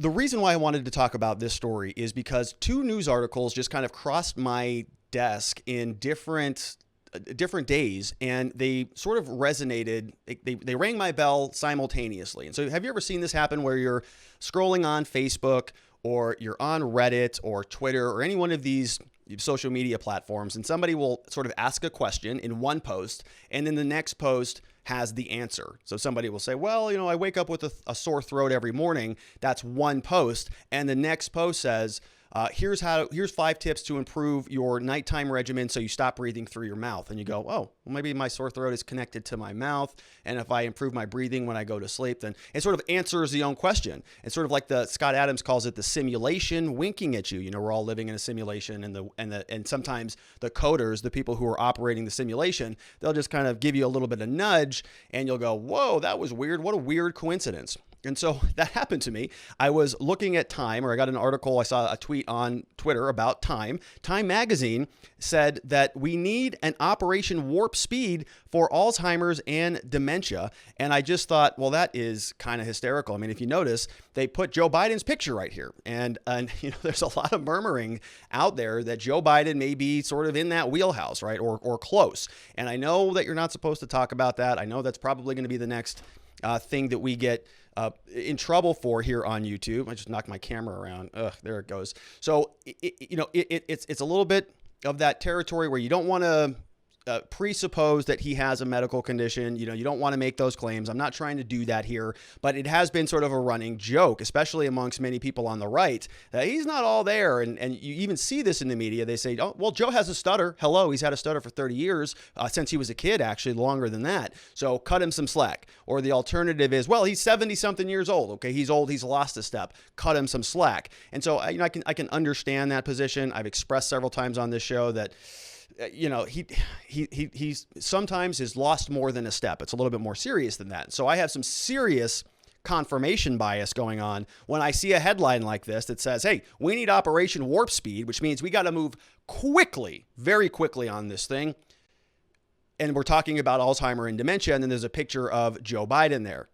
the reason why I wanted to talk about this story is because two news articles just kind of crossed my desk in different days, and they sort of resonated. They rang my bell simultaneously. And so have you ever seen this happen where you're scrolling on Facebook or you're on Reddit or Twitter or any one of these social media platforms, and somebody will sort of ask a question in one post, and then the next post has the answer. So somebody will say, well, I wake up with a sore throat every morning. That's one post. And the next post says, here's 5 tips to improve your nighttime regimen so you stop breathing through your mouth. And you go, oh, well, maybe my sore throat is connected to my mouth. And if I improve my breathing when I go to sleep, then it sort of answers the own question. It's sort of like Scott Adams calls it the simulation winking at you. We're all living in a simulation, and sometimes the coders, the people who are operating the simulation, they'll just kind of give you a little bit of nudge and you'll go, whoa, that was weird. What a weird coincidence. And so that happened to me. I was looking at Time, or I got an article, I saw a tweet on Twitter about Time. Time magazine said that we need an Operation Warp Speed for Alzheimer's and dementia. And I just thought, well, that is kind of hysterical. I mean, if you notice, they put Joe Biden's picture right here. And there's a lot of murmuring out there that Joe Biden may be sort of in that wheelhouse, right? Or close. And I know that you're not supposed to talk about that. I know that's probably going to be the next thing that we get in trouble for here on YouTube. I just knocked my camera around. Ugh, there it goes. So, it's a little bit of that territory where you don't want to presuppose that he has a medical condition. You don't want to make those claims. I'm not trying to do that here, but it has been sort of a running joke, especially amongst many people on the right, that he's not all there. And you even see this in the media. They say, oh, well, Joe has a stutter. Hello, he's had a stutter for 30 years, since he was a kid, actually longer than that. So cut him some slack. Or the alternative is, well, he's 70 something years old. Okay, he's old. He's lost a step. Cut him some slack. And so I can understand that position. I've expressed several times on this show that he's sometimes has lost more than a step. It's a little bit more serious than that. So I have some serious confirmation bias going on when I see a headline like this that says, hey, we need Operation Warp Speed, which means we got to move quickly, very quickly on this thing. And we're talking about Alzheimer and dementia. And then there's a picture of Joe Biden there.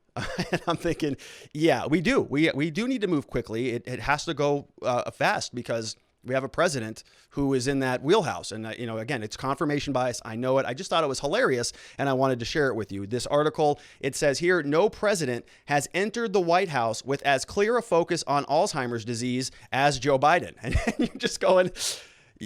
And I'm thinking, yeah, we do. We do need to move quickly. It has to go fast because we have a president who is in that wheelhouse. And, again, it's confirmation bias. I know it. I just thought it was hilarious, and I wanted to share it with you. This article, it says here, no president has entered the White House with as clear a focus on Alzheimer's disease as Joe Biden. And you're just going,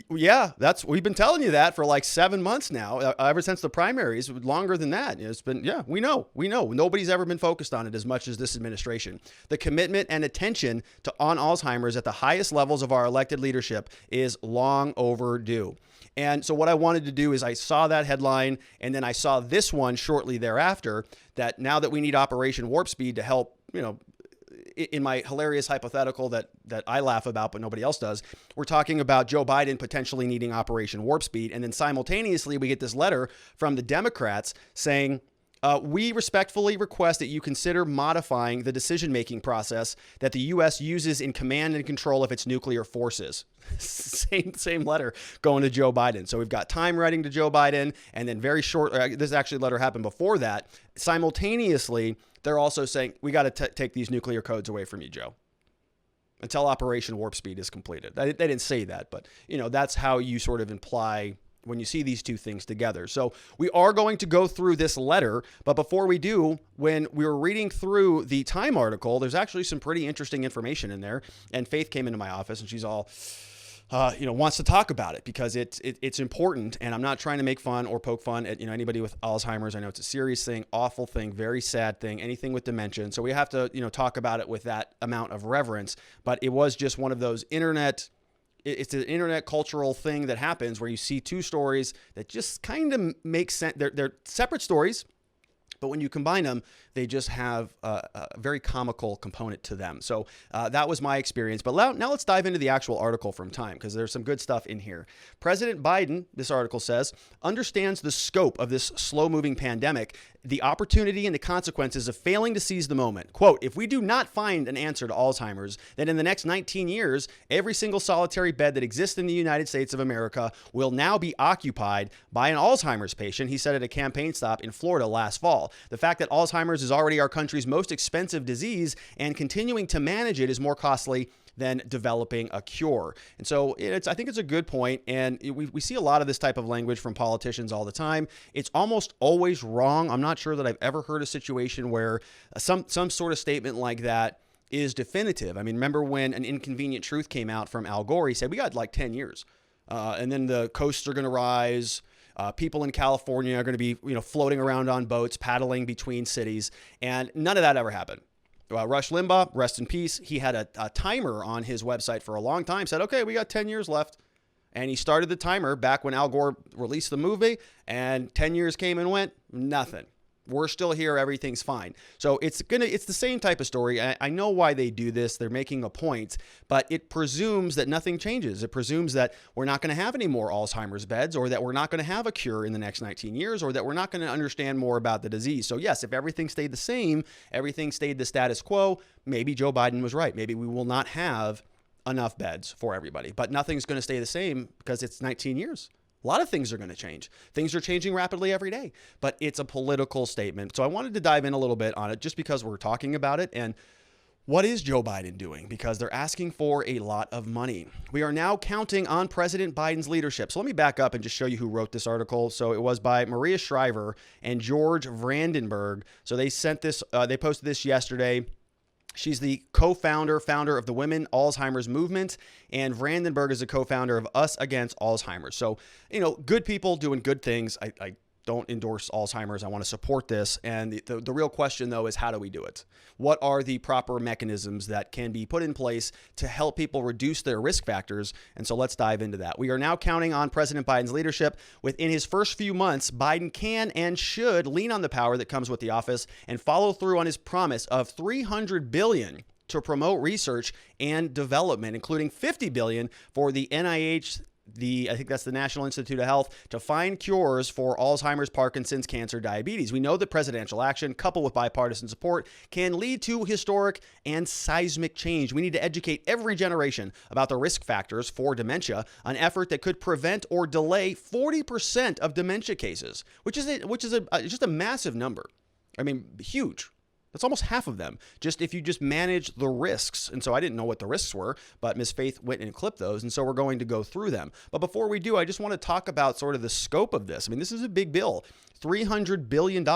yeah, we've been telling you that for like 7 months now, ever since the primaries, longer than that. It's been, yeah, we know. Nobody's ever been focused on it as much as this administration. The commitment and attention on Alzheimer's at the highest levels of our elected leadership is long overdue. And so what I wanted to do is I saw that headline, and then I saw this one shortly thereafter, that now that we need Operation Warp Speed to help, in my hilarious hypothetical that I laugh about, but nobody else does, we're talking about Joe Biden potentially needing Operation Warp Speed. And then simultaneously, we get this letter from the Democrats saying, we respectfully request that you consider modifying the decision-making process that the U.S. uses in command and control of its nuclear forces. Same letter going to Joe Biden. So we've got Time writing to Joe Biden, and then very short, this actually letter happened before that. Simultaneously, they're also saying, we got to take these nuclear codes away from you, Joe, until Operation Warp Speed is completed. They didn't say that, but that's how you sort of imply when you see these two things together. So we are going to go through this letter, but before we do, when we were reading through the Time article, there's actually some pretty interesting information in there. And Faith came into my office and she's all, wants to talk about it because it's important. And I'm not trying to make fun or poke fun at, anybody with Alzheimer's. I know it's a serious thing, awful thing, very sad thing, anything with dementia. And so we have to, talk about it with that amount of reverence. But it was just one of those it's an internet cultural thing that happens where you see two stories that just kind of make sense. They're separate stories, but when you combine them, they just have a very comical component to them. So that was my experience. But now let's dive into the actual article from Time, because there's some good stuff in here. President Biden, this article says, understands the scope of this slow-moving pandemic, the opportunity and the consequences of failing to seize the moment. Quote, if we do not find an answer to Alzheimer's, then in the next 19 years, every single solitary bed that exists in the United States of America will now be occupied by an Alzheimer's patient, he said at a campaign stop in Florida last fall. well. The fact that Alzheimer's is already our country's most expensive disease and continuing to manage it is more costly than developing a cure. And so I think it's a good point. And we see a lot of this type of language from politicians all the time. It's almost always wrong. I'm not sure that I've ever heard a situation where some sort of statement like that is definitive. I mean, remember when An Inconvenient Truth came out from Al Gore? He said, we got like 10 years. And then the coasts are going to rise. People in California are going to be, floating around on boats, paddling between cities. And none of that ever happened. Rush Limbaugh, rest in peace. He had a timer on his website for a long time, said, okay, we got 10 years left. And he started the timer back when Al Gore released the movie, and 10 years came and went, nothing. We're still here. Everything's fine. So it's the same type of story. I know why they do this. They're making a point, but it presumes that nothing changes. It presumes that we're not going to have any more Alzheimer's beds, or that we're not going to have a cure in the next 19 years, or that we're not going to understand more about the disease. So yes, if everything stayed the same, everything stayed the status quo, maybe Joe Biden was right. Maybe we will not have enough beds for everybody, but nothing's going to stay the same because it's 19 years. A lot of things are going to change. Things are changing rapidly every day, but it's a political statement. So I wanted to dive in a little bit on it just because we're talking about it. And what is Joe Biden doing? Because they're asking for a lot of money. We are now counting on President Biden's leadership. So let me back up and just show you who wrote this article. So it was by Maria Shriver and George Vandenberg. So they sent this, they posted this yesterday. She's the founder of the Women Alzheimer's Movement, and Vandenberg is the co-founder of Us Against Alzheimer's. So, good people doing good things. I don't endorse Alzheimer's. I want to support this. And the real question, though, is how do we do it? What are the proper mechanisms that can be put in place to help people reduce their risk factors? And so let's dive into that. We are now counting on President Biden's leadership. Within his first few months, Biden can and should lean on the power that comes with the office and follow through on his promise of $300 billion to promote research and development, including $50 billion for the NIH, I think that's the National Institute of Health, to find cures for Alzheimer's, Parkinson's, cancer, diabetes. We know that presidential action, coupled with bipartisan support, can lead to historic and seismic change. We need to educate every generation about the risk factors for dementia, an effort that could prevent or delay 40% of dementia cases, which is just a massive number. I mean, huge. That's almost half of them, just if you just manage the risks. And so I didn't know what the risks were, but Ms. Faith went and clipped those. And so we're going to go through them. But before we do, I just want to talk about sort of the scope of this. I mean, this is a big bill. $300 billion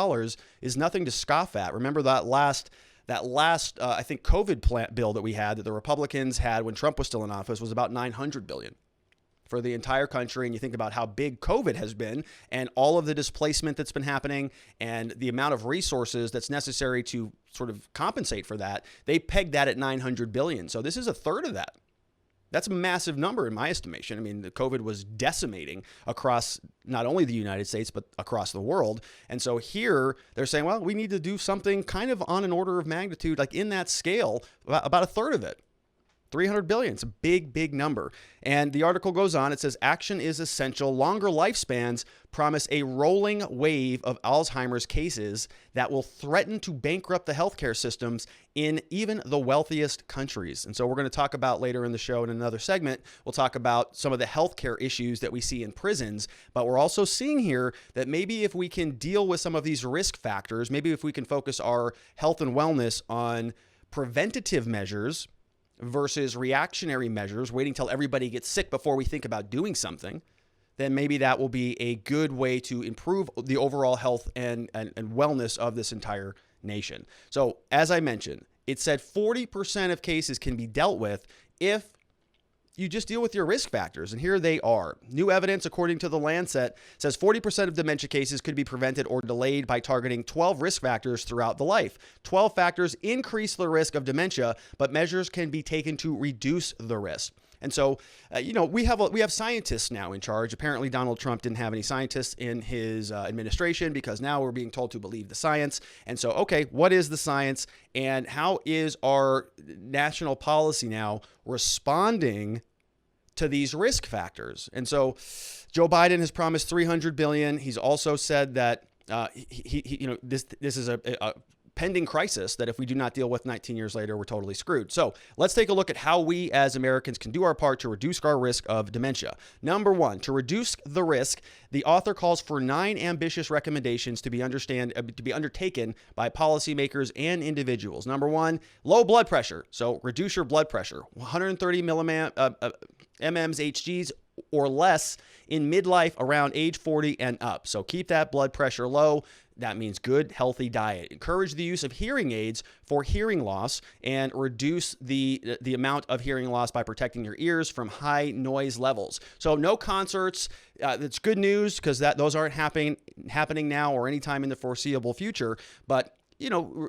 is nothing to scoff at. Remember that last I think COVID bill that we had, that the Republicans had when Trump was still in office, was about $900 billion. For the entire country. And you think about how big COVID has been and all of the displacement that's been happening and the amount of resources that's necessary to sort of compensate for that. They pegged that at $900 billion. So this is a third of that. That's a massive number in my estimation. I mean, the COVID was decimating across not only the United States, but across the world. And so here they're saying, well, we need to do something kind of on an order of magnitude, like in that scale, about a third of it. $300 billion. It's a big, big number. And the article goes on. It says, action is essential. Longer lifespans promise a rolling wave of Alzheimer's cases that will threaten to bankrupt the healthcare systems in even the wealthiest countries. And so we're going to talk about later in the show in another segment, we'll talk about some of the healthcare issues that we see in prisons. But we're also seeing here that maybe if we can deal with some of these risk factors, maybe if we can focus our health and wellness on preventative measures versus reactionary measures, waiting till everybody gets sick before we think about doing something, then maybe that will be a good way to improve the overall health and wellness of this entire nation. So as I mentioned, it said 40% of cases can be dealt with if you just deal with your risk factors. And here they are. New evidence, according to the Lancet, says 40% of dementia cases could be prevented or delayed by targeting 12 risk factors throughout the life. 12 factors increase the risk of dementia, but measures can be taken to reduce the risk. And so, we have scientists now in charge. Apparently, Donald Trump didn't have any scientists in his administration, because now we're being told to believe the science. And so, okay, what is the science, and how is our national policy now responding to these risk factors? And so, Joe Biden has promised $300 billion. He's also said that this is a pending crisis that if we do not deal with 19 years later, we're totally screwed. So let's take a look at how we as Americans can do our part to reduce our risk of dementia. Number one, to reduce the risk, the author calls for 9 ambitious recommendations to be undertaken by policymakers and individuals. Number one, low blood pressure. So reduce your blood pressure, 130 mm's Hgs or less in midlife around age 40 and up. So keep that blood pressure low. That means good, healthy diet. Encourage the use of hearing aids for hearing loss and reduce the amount of hearing loss by protecting your ears from high noise levels. So no concerts. That's good news because those aren't happening now or anytime in the foreseeable future. But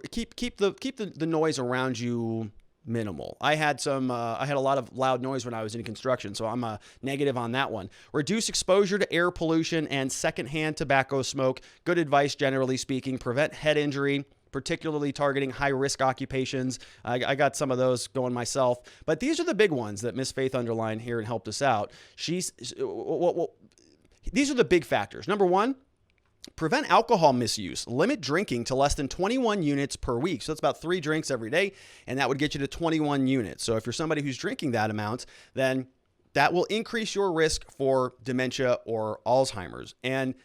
keep the noise around you minimal. I had a lot of loud noise when I was in construction, so I'm a negative on that one. Reduce exposure to air pollution and secondhand tobacco smoke. Good advice, generally speaking. Prevent head injury, particularly targeting high-risk occupations. I got some of those going myself, but these are the big ones that Miss Faith underlined here and helped us out. These are the big factors. Number one, prevent alcohol misuse. Limit drinking to less than 21 units per week. So that's about 3 drinks every day, and that would get you to 21 units. So if you're somebody who's drinking that amount, then that will increase your risk for dementia or Alzheimer's. And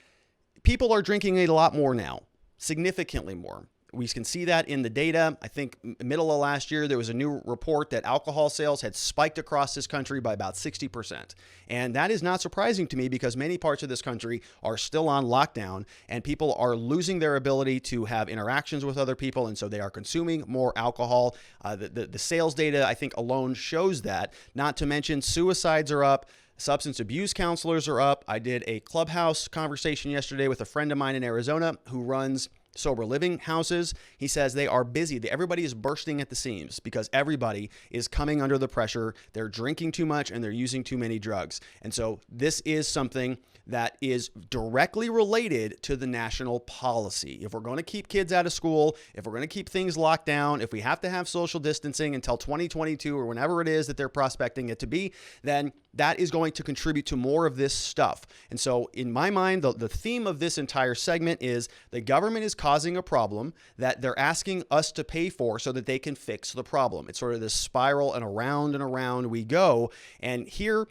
people are drinking a lot more now, significantly more. We can see that in the data. I think middle of last year, there was a new report that alcohol sales had spiked across this country by about 60%. And that is not surprising to me because many parts of this country are still on lockdown and people are losing their ability to have interactions with other people. And so they are consuming more alcohol. The sales data, I think, alone shows that. Not to mention suicides are up. Substance abuse counselors are up. I did a Clubhouse conversation yesterday with a friend of mine in Arizona who runs sober living houses. He says they are busy. Everybody is bursting at the seams because everybody is coming under the pressure. They're drinking too much and they're using too many drugs. And so this is something that is directly related to the national policy. If we're going to keep kids out of school, if we're going to keep things locked down, if we have to have social distancing until 2022 or whenever it is that they're prospecting it to be, then that is going to contribute to more of this stuff. And so in my mind, the theme of this entire segment is the government is causing a problem that they're asking us to pay for so that they can fix the problem. It's sort of this spiral and around we go. And here,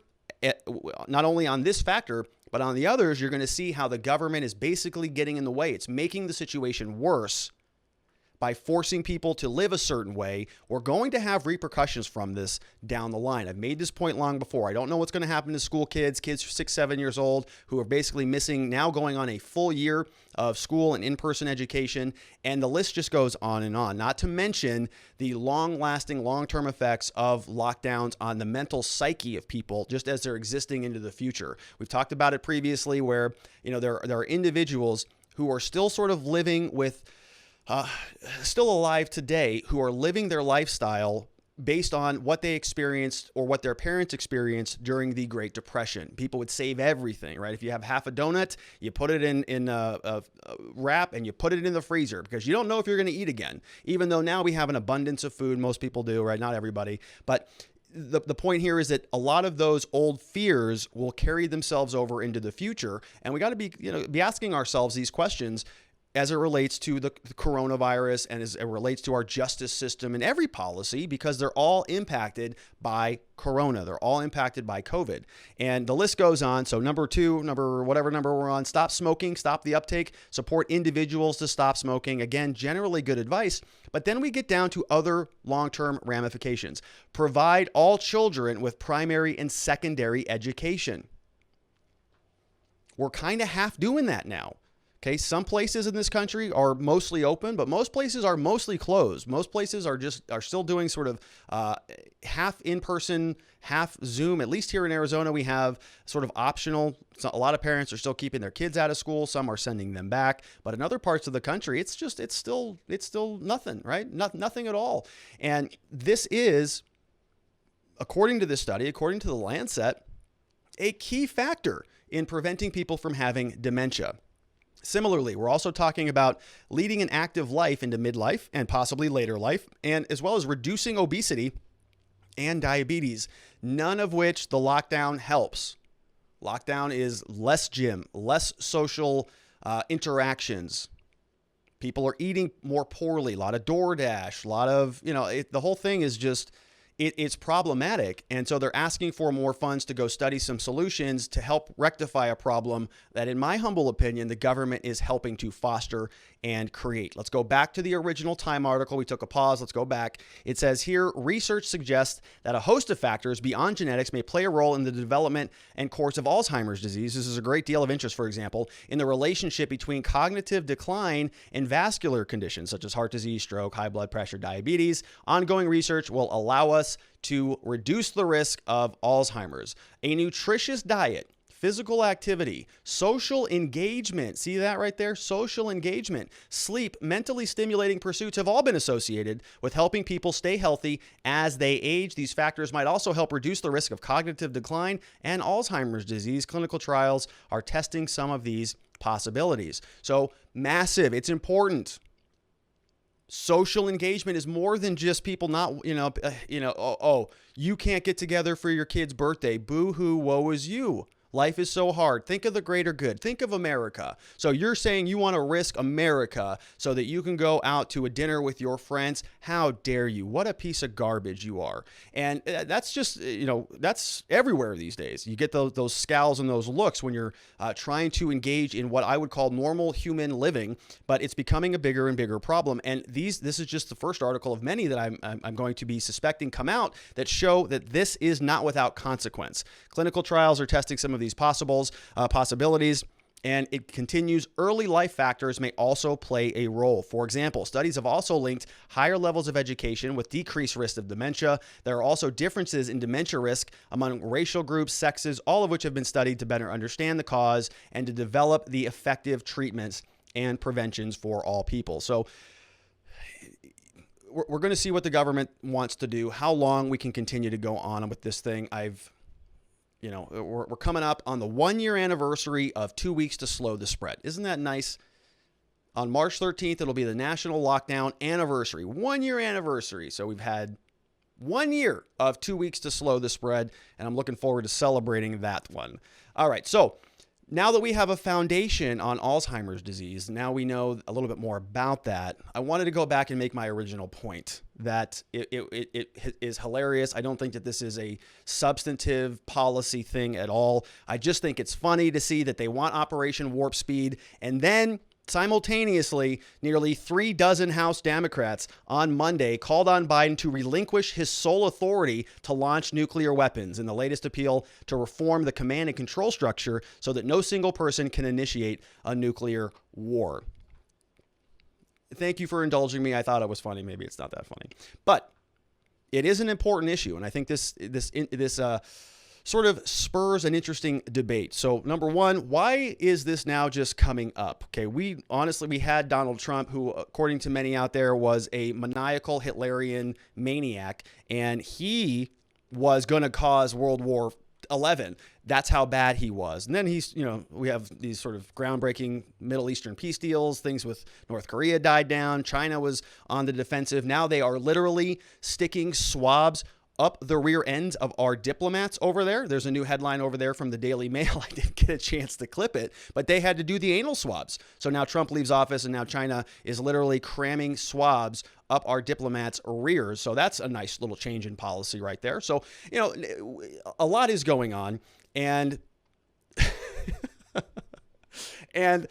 not only on this factor, but on the others, you're going to see how the government is basically getting in the way. It's making the situation worse by forcing people to live a certain way. We're going to have repercussions from this down the line. I've made this point long before. I don't know what's going to happen to school kids 6, 7 years old, who are basically missing, now going on a full year of school and in-person education. And the list just goes on and on, not to mention the long-lasting, long-term effects of lockdowns on the mental psyche of people just as they're existing into the future. We've talked about it previously where, there are individuals who are still sort of living with still alive today who are living their lifestyle based on what they experienced or what their parents experienced during the Great Depression. People would save everything, right? If you have half a donut, you put it in a wrap and you put it in the freezer because you don't know if you're going to eat again, even though now we have an abundance of food. Most people do, right? Not everybody. But the point here is that a lot of those old fears will carry themselves over into the future. And we got to be asking ourselves these questions as it relates to the coronavirus and as it relates to our justice system and every policy, because they're all impacted by corona. They're all impacted by COVID. And the list goes on. So whatever number we're on, stop smoking, stop the uptake, support individuals to stop smoking. Again, generally good advice. But then we get down to other long-term ramifications. Provide all children with primary and secondary education. We're kind of half doing that now. Okay, some places in this country are mostly open, but most places are mostly closed. Most places are still doing sort of half in-person, half Zoom. At least here in Arizona, we have sort of optional. So a lot of parents are still keeping their kids out of school. Some are sending them back. But in other parts of the country, it's still nothing, right? Nothing at all. And this is, according to this study, according to the Lancet, a key factor in preventing people from having dementia. Similarly, we're also talking about leading an active life into midlife and possibly later life, and as well as reducing obesity and diabetes, none of which the lockdown helps. Lockdown is less gym, less social interactions, People are eating more poorly, a lot of DoorDash, a lot of, the whole thing is just, it's problematic. And so they're asking for more funds to go study some solutions to help rectify a problem that, in my humble opinion, the government is helping to foster and create. Let's go back to the original Time article. We took a pause. Let's go back. It says here, research suggests that a host of factors beyond genetics may play a role in the development and course of Alzheimer's disease. This is a great deal of interest, for example, in the relationship between cognitive decline and vascular conditions such as heart disease, stroke, high blood pressure, diabetes. Ongoing research will allow us to reduce the risk of Alzheimer's. A nutritious diet, physical activity, social engagement, see that right there? Social engagement, sleep, mentally stimulating pursuits have all been associated with helping people stay healthy as they age. These factors might also help reduce the risk of cognitive decline and Alzheimer's disease. Clinical trials are testing some of these possibilities. So massive, it's important. Social engagement is more than just people not, you can't get together for your kid's birthday. Boo-hoo, woe is you. Life is so hard. Think of the greater good. Think of America. So you're saying you want to risk America so that you can go out to a dinner with your friends? How dare you? What a piece of garbage you are. And that's just, that's everywhere these days. You get those scowls and those looks when you're trying to engage in what I would call normal human living, but it's becoming a bigger and bigger problem. And this is just the first article of many that I'm going to be suspecting come out that show that this is not without consequence. Clinical trials are testing some of these possibilities. And it continues, early life factors may also play a role. For example, studies have also linked higher levels of education with decreased risk of dementia. There are also differences in dementia risk among racial groups, sexes, all of which have been studied to better understand the cause and to develop the effective treatments and preventions for all people. So we're going to see what the government wants to do, how long we can continue to go on with this thing. We're coming up on the 1-year anniversary of 2 weeks to slow the spread. Isn't that nice? On March 13th, it'll be the national lockdown anniversary, 1-year anniversary. So we've had 1 year of 2 weeks to slow the spread, and I'm looking forward to celebrating that one. All right, so now that we have a foundation on Alzheimer's disease, now we know a little bit more about that. I wanted to go back and make my original point that it is hilarious. I don't think that this is a substantive policy thing at all. I just think it's funny to see that they want Operation Warp Speed, and then simultaneously, nearly 36 House Democrats on Monday called on Biden to relinquish his sole authority to launch nuclear weapons in the latest appeal to reform the command and control structure so that no single person can initiate a nuclear war. Thank you for indulging me. I thought it was funny. Maybe it's not that funny, but it is an important issue, and I think this sort of spurs an interesting debate. So number one, why is this now just coming up? Okay, we had Donald Trump, who, according to many out there, was a maniacal Hitlerian maniac, and he was going to cause World War XI. That's how bad he was. And then we have these sort of groundbreaking Middle Eastern peace deals. Things with North Korea died down. China was on the defensive. Now they are literally sticking swabs up the rear ends of our diplomats over there. There's a new headline over there from the Daily Mail. I didn't get a chance to clip it, but they had to do the anal swabs. So now Trump leaves office, and now China is literally cramming swabs up our diplomats' rears. So that's a nice little change in policy right there. So, a lot is going on, and and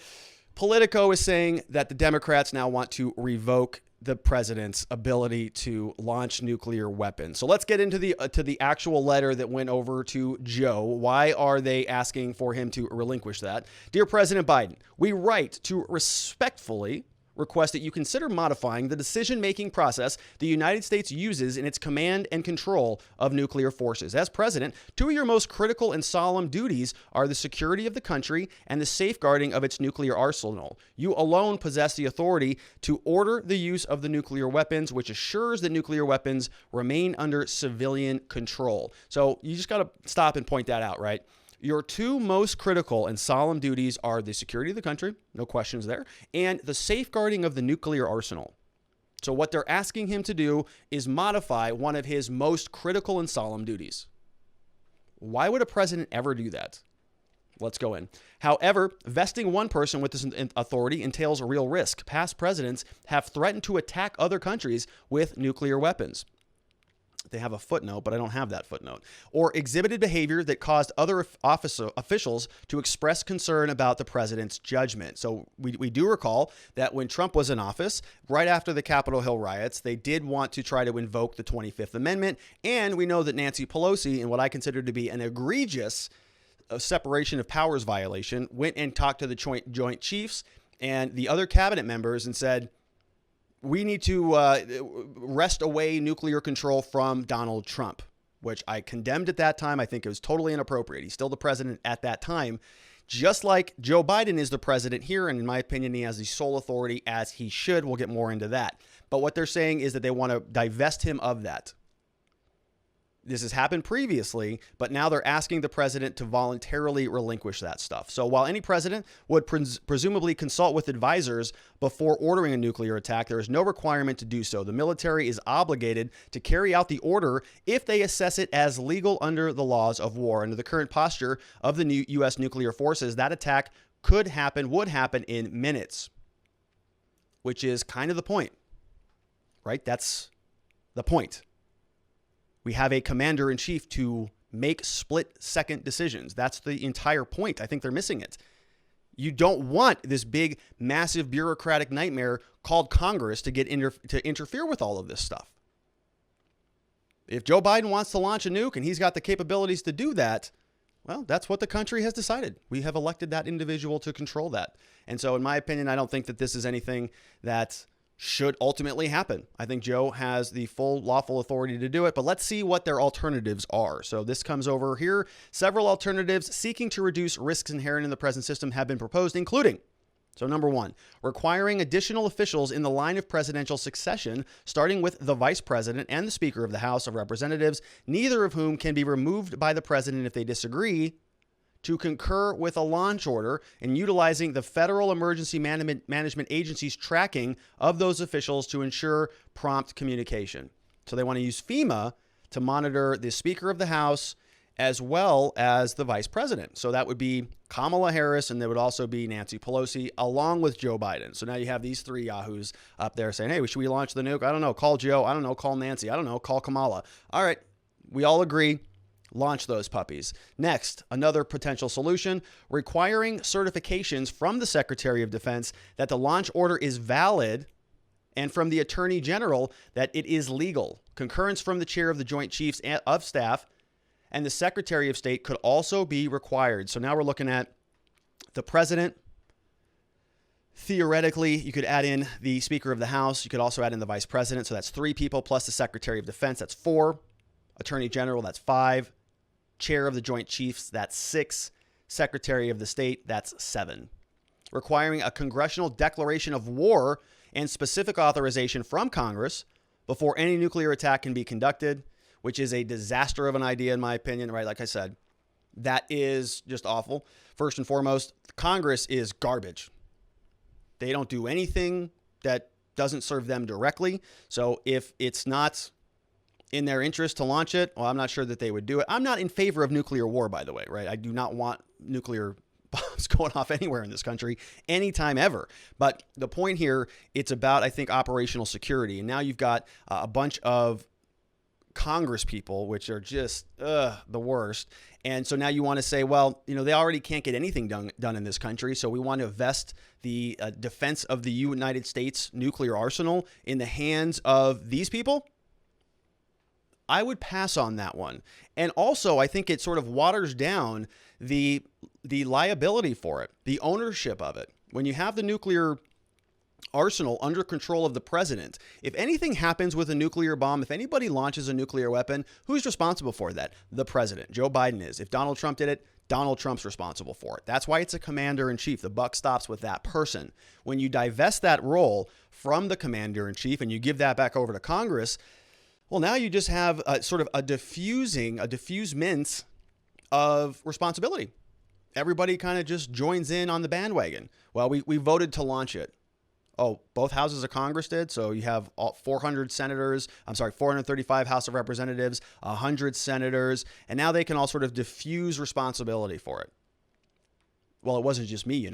Politico is saying that the Democrats now want to revoke the president's ability to launch nuclear weapons. So let's get into the actual letter that went over to Joe. Why are they asking for him to relinquish that? Dear President Biden, we write to respectfully request that you consider modifying the decision-making process the United States uses in its command and control of nuclear forces. As president, two of your most critical and solemn duties are the security of the country and the safeguarding of its nuclear arsenal. You alone possess the authority to order the use of the nuclear weapons, which assures that nuclear weapons remain under civilian control. So you just got to stop and point that out, right? Your two most critical and solemn duties are the security of the country, no questions there, and the safeguarding of the nuclear arsenal. So what they're asking him to do is modify one of his most critical and solemn duties. Why would a president ever do that? Let's go in. However, vesting one person with this authority entails a real risk. Past presidents have threatened to attack other countries with nuclear weapons. They have a footnote, but I don't have that footnote. Or exhibited behavior that caused other officials to express concern about the president's judgment. So we do recall that when Trump was in office, right after the Capitol Hill riots, they did want to try to invoke the 25th Amendment. And we know that Nancy Pelosi, in what I consider to be an egregious separation of powers violation, went and talked to the Joint Chiefs and the other cabinet members and said, we need to wrest away nuclear control from Donald Trump, which I condemned at that time. I think it was totally inappropriate. He's still the president at that time, just like Joe Biden is the president here. And in my opinion, he has the sole authority, as he should. We'll get more into that. But what they're saying is that they want to divest him of that. This has happened previously, but now they're asking the president to voluntarily relinquish that stuff. So while any president would presumably consult with advisors before ordering a nuclear attack, there is no requirement to do so. The military is obligated to carry out the order if they assess it as legal under the laws of war. Under the current posture of the new U.S. nuclear forces, that attack would happen in minutes, which is kind of the point, right? That's the point. We have a commander-in-chief to make split-second decisions. That's the entire point. I think they're missing it. You don't want this big, massive bureaucratic nightmare called Congress to interfere with all of this stuff. If Joe Biden wants to launch a nuke and he's got the capabilities to do that, well, that's what the country has decided. We have elected that individual to control that. And so in my opinion, I don't think that this is anything that should ultimately happen. I think Joe has the full lawful authority to do it, but let's see what their alternatives are. So this comes over here. Several alternatives seeking to reduce risks inherent in the present system have been proposed, including, so number one, requiring additional officials in the line of presidential succession, starting with the vice president and the Speaker of the House of Representatives, neither of whom can be removed by the president if they disagree, to concur with a launch order and utilizing the Federal Emergency Management Agency's tracking of those officials to ensure prompt communication. So they want to use FEMA to monitor the Speaker of the House as well as the Vice President. So that would be Kamala Harris, and there would also be Nancy Pelosi along with Joe Biden. So now you have these three yahoos up there saying, hey, should we launch the nuke? I don't know. Call Joe. I don't know. Call Nancy. I don't know. Call Kamala. All right. We all agree. Launch those puppies. Next, another potential solution, requiring certifications from the Secretary of Defense that the launch order is valid and from the Attorney General that it is legal. Concurrence from the chair of the Joint Chiefs of Staff and the Secretary of State could also be required. So now we're looking at the president. Theoretically, you could add in the Speaker of the House. You could also add in the Vice President. So that's 3 people plus the Secretary of Defense. That's 4. Attorney General, that's 5. Chair of the Joint Chiefs, that's 6. Secretary of the State, that's 7. Requiring a congressional declaration of war and specific authorization from Congress before any nuclear attack can be conducted, which is a disaster of an idea, in my opinion, right? Like I said, that is just awful. First and foremost, Congress is garbage. They don't do anything that doesn't serve them directly. So if it's not in their interest to launch it, well, I'm not sure that they would do it. I'm not in favor of nuclear war, by the way, right? I do not want nuclear bombs going off anywhere in this country anytime ever. But the point here, it's about, I think, operational security. And now you've got a bunch of Congresspeople, which are just the worst. And so now you want to say, well, they already can't get anything done in this country. So we want to vest the defense of the United States nuclear arsenal in the hands of these people. I would pass on that one. And also, I think it sort of waters down the liability for it, the ownership of it. When you have the nuclear arsenal under control of the president, if anything happens with a nuclear bomb, if anybody launches a nuclear weapon, who's responsible for that? The president. Joe Biden is. If Donald Trump did it, Donald Trump's responsible for it. That's why it's a commander-in-chief. The buck stops with that person. When you divest that role from the commander-in-chief and you give that back over to Congress, well, now you just have sort of a diffusement of responsibility. Everybody kind of just joins in on the bandwagon. Well, we voted to launch it. Oh, both houses of Congress did. So you have 435 House of Representatives, 100 senators, and now they can all sort of diffuse responsibility for it. Well, it wasn't just me,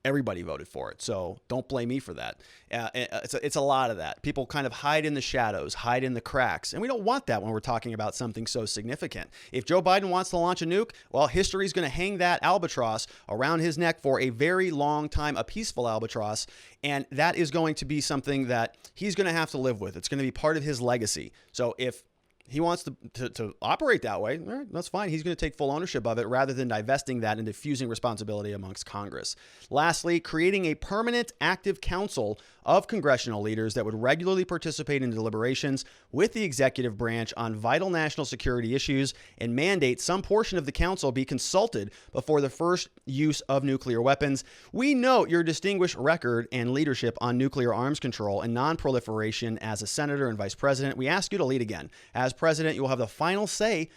Everybody voted for it. So don't blame me for that. It's a lot of that. People kind of hide in the shadows, hide in the cracks. And we don't want that when we're talking about something so significant. If Joe Biden wants to launch a nuke, well, history is going to hang that albatross around his neck for a very long time, a peaceful albatross. And that is going to be something that he's going to have to live with. It's going to be part of his legacy. So if he wants to operate that way, all right, that's fine. He's going to take full ownership of it rather than divesting that and diffusing responsibility amongst Congress. Lastly, creating a permanent active council of congressional leaders that would regularly participate in deliberations with the executive branch on vital national security issues and mandate some portion of the council be consulted before the first use of nuclear weapons. We note your distinguished record and leadership on nuclear arms control and non-proliferation as a senator and vice president. We ask you to lead again. As president, you will have the final say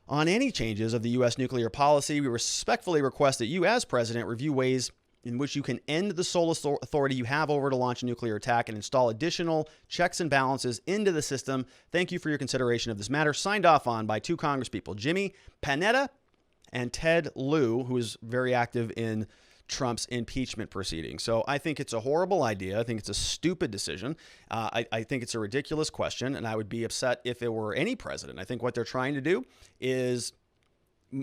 on any changes of the U.S. nuclear policy. We respectfully request that you, as president, review ways in which you can end the sole authority you have over to launch a nuclear attack and install additional checks and balances into the system. Thank you for your consideration of this matter. Signed off on by 2 Congresspeople, Jimmy Panetta and Ted Lieu, who is very active in Trump's impeachment proceeding. So I think it's a horrible idea. I think it's a stupid decision. I think it's a ridiculous question, and I would be upset if it were any president. I think what they're trying to do is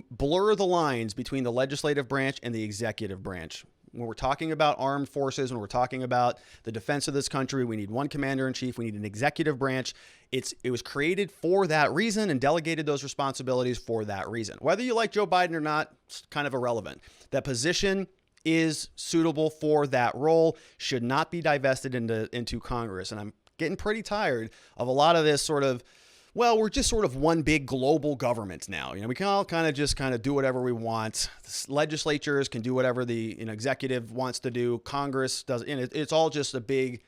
blur the lines between the legislative branch and the executive branch. When we're talking about armed forces, when we're talking about the defense of this country, we need one commander-in-chief. We need an executive branch. It was created for that reason and delegated those responsibilities for that reason. Whether you like Joe Biden or not, it's kind of irrelevant. That position is suitable for that role, should not be divested into Congress. And I'm getting pretty tired of a lot of this sort of, well, we're just sort of one big global government now. We can all kind of do whatever we want. Legislatures can do whatever the executive wants to do. Congress does, and it's all just a big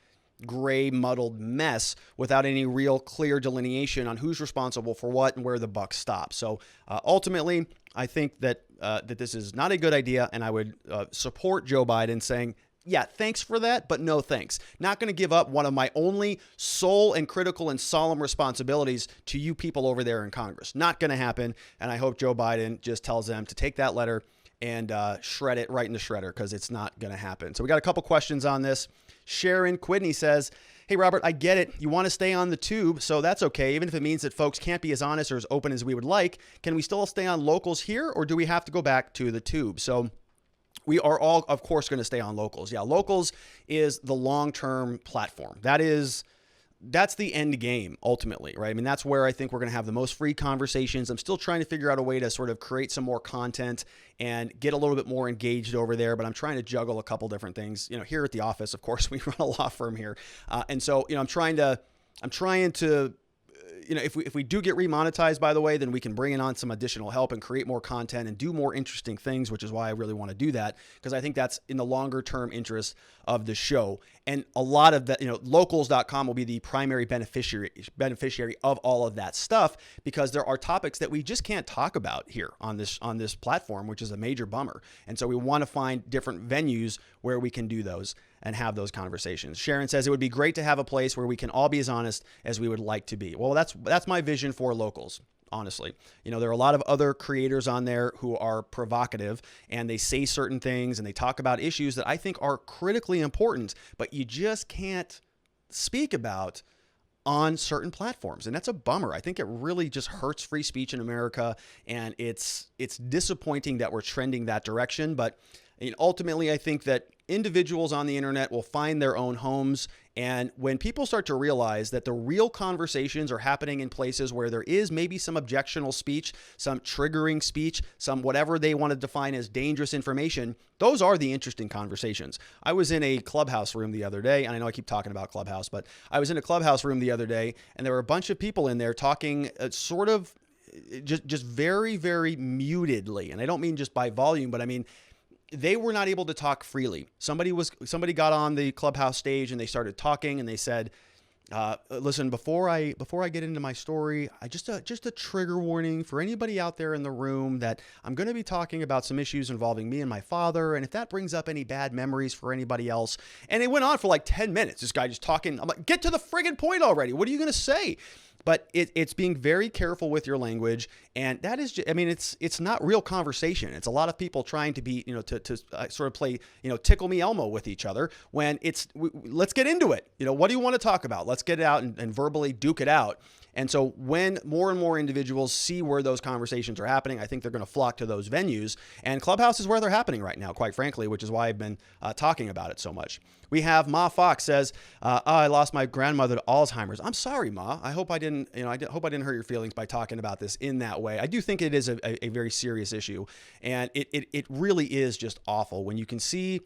gray muddled mess without any real clear delineation on who's responsible for what and where the buck stops. So ultimately, I think that this is not a good idea, and I would support Joe Biden saying, yeah, thanks for that, but no thanks. Not going to give up one of my only sole and critical and solemn responsibilities to you people over there in Congress. Not going to happen, and I hope Joe Biden just tells them to take that letter and shred it right in the shredder, because it's not going to happen. So we got a couple questions on this. Sharon Quidney says, hey, Robert, I get it. You want to stay on the tube, so that's okay. Even if it means that folks can't be as honest or as open as we would like, can we still stay on locals here, or do we have to go back to the tube? So we are all, of course, going to stay on locals. Yeah, locals is the long-term platform. That's the end game, ultimately, right? I mean, that's where I think we're going to have the most free conversations. I'm still trying to figure out a way to sort of create some more content and get a little bit more engaged over there, but I'm trying to juggle a couple different things. Here at the office, of course, we run a law firm here. And so, I'm trying to, if we do get remonetized, by the way, then we can bring in on some additional help and create more content and do more interesting things, which is why I really want to do that, because I think that's in the longer term interest of the show. And a lot of that, locals.com will be the primary beneficiary of all of that stuff, because there are topics that we just can't talk about here on this platform, which is a major bummer. And so we want to find different venues where we can do those and have those conversations. Sharon says it would be great to have a place where we can all be as honest as we would like to be. Well, that's my vision for locals. Honestly, there are a lot of other creators on there who are provocative, and they say certain things and they talk about issues that I think are critically important, but you just can't speak about on certain platforms. And that's a bummer. I think it really just hurts free speech in America, and it's disappointing that we're trending that direction. But ultimately, I think that individuals on the internet will find their own homes. And when people start to realize that the real conversations are happening in places where there is maybe some objectionable speech, some triggering speech, some whatever they want to define as dangerous information, those are the interesting conversations. I was in a Clubhouse room the other day, and I know I keep talking about Clubhouse, but I was in a Clubhouse room the other day, and there were a bunch of people in there talking sort of just very, very mutedly. And I don't mean just by volume, but I mean, they were not able to talk freely. Somebody got on the Clubhouse stage and they started talking, and they said, listen, before I get into my story, just a trigger warning for anybody out there in the room that I'm going to be talking about some issues involving me and my father. And if that brings up any bad memories for anybody else. And it went on for like 10 minutes. This guy just talking. I'm like, get to the friggin' point already. What are you going to say? But it's being very careful with your language, and that is just, I mean, it's not real conversation. It's a lot of people trying to be, to sort of play, tickle me Elmo with each other when let's get into it. What do you want to talk about? Let's get it out and verbally duke it out. And so when more and more individuals see where those conversations are happening, I think they're going to flock to those venues. And Clubhouse is where they're happening right now, quite frankly, which is why I've been talking about it so much. We have Ma Fox says, I lost my grandmother to Alzheimer's. I'm sorry, Ma. I hope I didn't, hope I didn't hurt your feelings by talking about this in that way. I do think it is a very serious issue. And it really is just awful when you can see.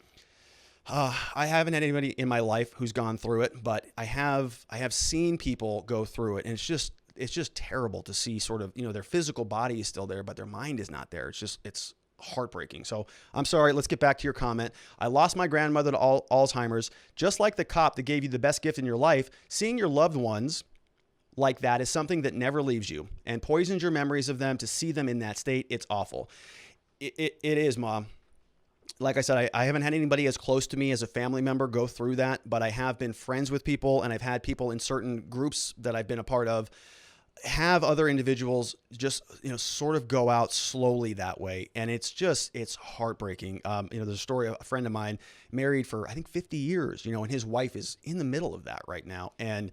I haven't had anybody in my life who's gone through it, but I have seen people go through it, and it's just terrible to see sort of, their physical body is still there, but their mind is not there. It's heartbreaking. So I'm sorry. Let's get back to your comment. I lost my grandmother to Alzheimer's. Just like the cop that gave you the best gift in your life, seeing your loved ones like that is something that never leaves you and poisons your memories of them. To see them in that state, it's awful. It is, Mom. Like I said, I haven't had anybody as close to me as a family member go through that, but I have been friends with people, and I've had people in certain groups that I've been a part of have other individuals just, sort of go out slowly that way. And it's heartbreaking. There's a story of a friend of mine married for, I think, 50 years, and his wife is in the middle of that right now. And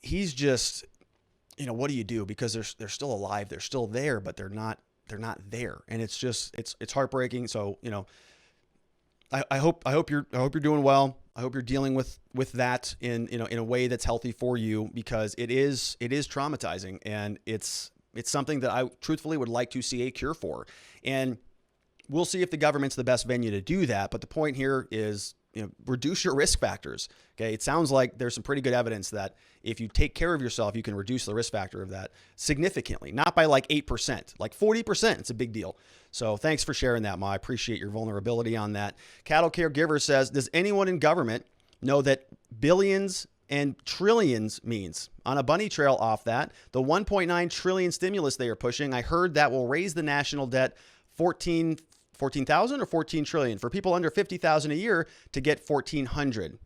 he's just, what do you do? Because they're still alive. They're still there, but they're not there. And it's just, it's heartbreaking. So, I hope you're doing well. I hope you're dealing with that in a way that's healthy for you, because it is traumatizing, and it's something that I truthfully would like to see a cure for. And we'll see if the government's the best venue to do that. But the point here is, reduce your risk factors. Okay. It sounds like there's some pretty good evidence that if you take care of yourself, you can reduce the risk factor of that significantly, not by like 8%, like 40%. It's a big deal. So thanks for sharing that, Ma. I appreciate your vulnerability on that. Cattle Caregiver says, does anyone in government know that billions and trillions means? On a bunny trail off that, the 1.9 trillion stimulus they are pushing, I heard that will raise the national debt 14,000 or 14 trillion for people under 50,000 a year to get 1,400.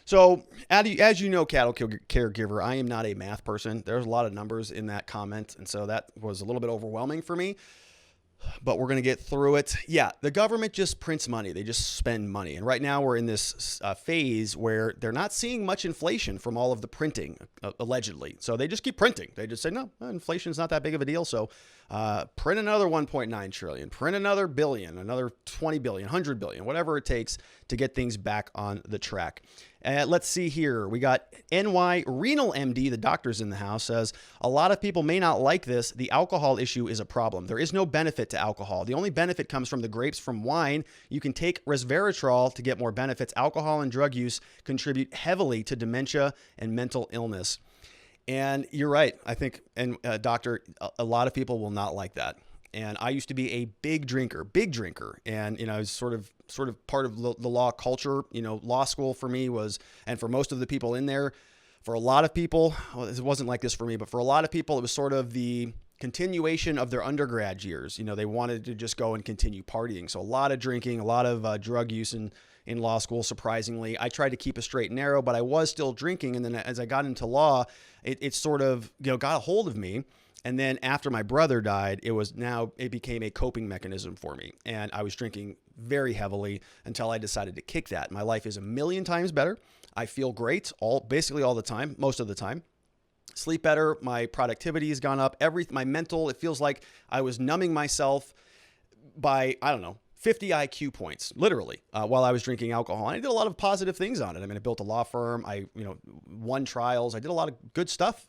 So as you know, Cattle Caregiver, I am not a math person. There's a lot of numbers in that comment, and so that was a little bit overwhelming for me. But we're going to get through it. Yeah, the government just prints money. They just spend money. And right now we're in this phase where they're not seeing much inflation from all of the printing, allegedly. So they just keep printing. They just say, no, inflation's not that big of a deal. So print another 1.9 trillion, print another billion, another 20 billion, 100 billion, whatever it takes to get things back on the track. Let's see here. We got NY Renal MD, the doctor's in the house, says, a lot of people may not like this. The alcohol issue is a problem. There is no benefit to alcohol. The only benefit comes from the grapes from wine. You can take resveratrol to get more benefits. Alcohol and drug use contribute heavily to dementia and mental illness. And you're right. I think, and doctor, a lot of people will not like that. And I used to be a big drinker. And, I was sort of part of the law culture. Law school for me was, and for most of the people in there, for a lot of people, well, it wasn't like this for me, but for a lot of people, it was sort of the continuation of their undergrad years. They wanted to just go and continue partying. So a lot of drinking, a lot of drug use in law school, surprisingly. I tried to keep a straight and narrow, but I was still drinking. And then as I got into law, it sort of, got a hold of me. And then after my brother died, it became a coping mechanism for me. And I was drinking very heavily until I decided to kick that. My life is a million times better. I feel great basically all the time, most of the time. Sleep better. My productivity has gone up. My mental, it feels like I was numbing myself by, 50 IQ points, literally, while I was drinking alcohol. And I did a lot of positive things on it. I mean, I built a law firm. I, won trials. I did a lot of good stuff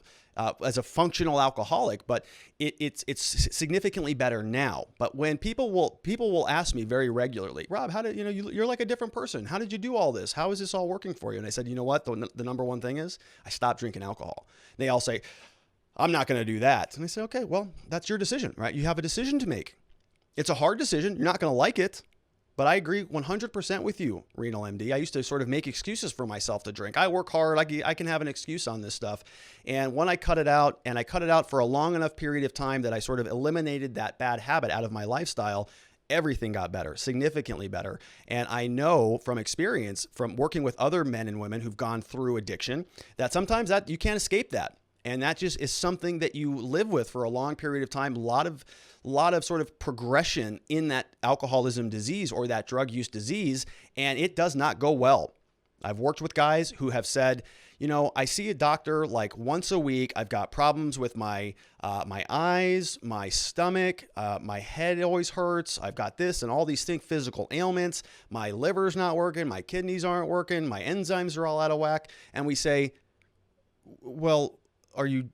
as a functional alcoholic, but it's significantly better now. But when people will ask me very regularly, Rob, how did, you're like a different person. How did you do all this? How is this all working for you? And I said, you know what? The number one thing is I stopped drinking alcohol. And they all say, I'm not going to do that. And I say, okay, well, that's your decision, right? You have a decision to make. It's a hard decision. You're not going to like it, but I agree 100% with you, Renal MD. I used to sort of make excuses for myself to drink. I work hard. I can have an excuse on this stuff. And when I cut it out, and I cut it out for a long enough period of time that I sort of eliminated that bad habit out of my lifestyle, everything got better, significantly better. And I know from experience, from working with other men and women who've gone through addiction, that sometimes that you can't escape that. And that just is something that you live with for a long period of time. A lot of sort of progression in that alcoholism disease or that drug use disease, and it does not go well. I've worked with guys who have said, I see a doctor like once a week. I've got problems with my eyes, my stomach, my head always hurts. I've got this and all these physical ailments. My liver's not working. My kidneys aren't working. My enzymes are all out of whack. And we say, well, are you